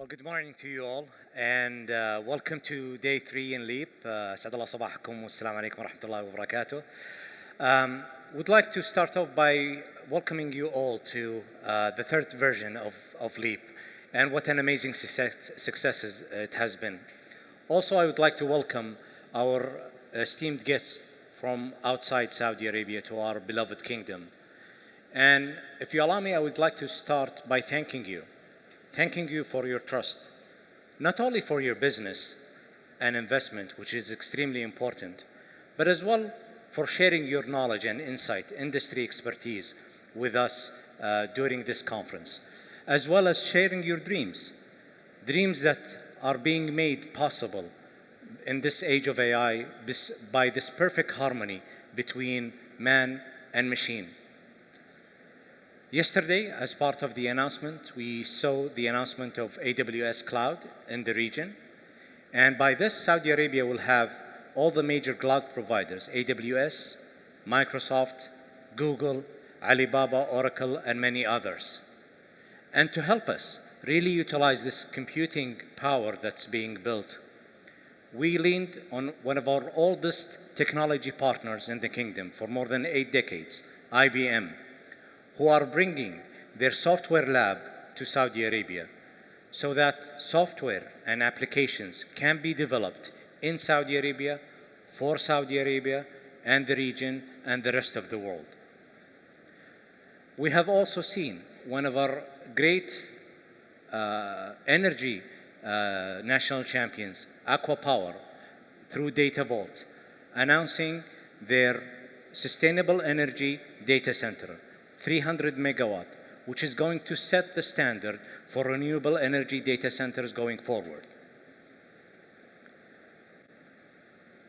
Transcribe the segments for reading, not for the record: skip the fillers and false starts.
Well, good morning to you all, and welcome to day 3 in LEAP. أسعد الله صباحكم والسلام عليكم ورحمة الله وبركاته. Would like to start off by welcoming you all to the third version of LEAP, and what an amazing success it has been. Also, I would like to welcome our esteemed guests from outside Saudi Arabia to our beloved kingdom. And if you allow me, I would like to start by thanking you for your trust, not only for your business and investment, which is extremely important, but as well for sharing your knowledge and insight, industry expertise with us during this conference, as well as sharing your dreams that are being made possible in this age of AI by this perfect harmony between man and machine. Yesterday, as part of the announcement, we saw the announcement of AWS Cloud in the region. And by this, Saudi Arabia will have all the major cloud providers, AWS, Microsoft, Google, Alibaba, Oracle, and many others. And to help us really utilize this computing power that's being built, we leaned on one of our oldest technology partners in the kingdom for more than 8 decades, IBM, who are bringing their software lab to Saudi Arabia so that software and applications can be developed in Saudi Arabia, for Saudi Arabia and the region and the rest of the world. We have also seen one of our great energy national champions, Aqua Power, through Data Vault, announcing their sustainable energy data center, 300 megawatt, which is going to set the standard for renewable energy data centers going forward.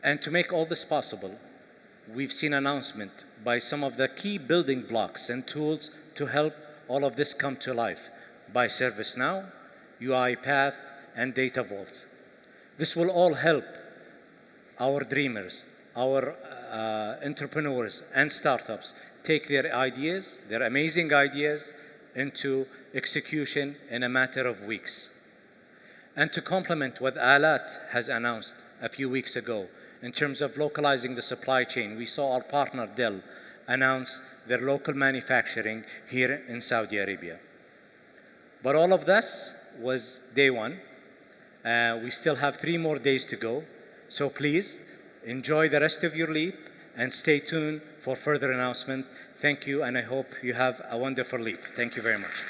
And to make all this possible, we've seen announcement by some of the key building blocks and tools to help all of this come to life by ServiceNow, UiPath, and Data Vault. This will all help our dreamers, our entrepreneurs and startups take their ideas, their amazing ideas, into execution in a matter of weeks. And to complement what Alat has announced a few weeks ago in terms of localizing the supply chain, we saw our partner Dell announce their local manufacturing here in Saudi Arabia. But all of this was day 1. We still have 3 more days to go. So please enjoy the rest of your leap and stay tuned for further announcement. Thank you, and I hope you have a wonderful leap. Thank you very much.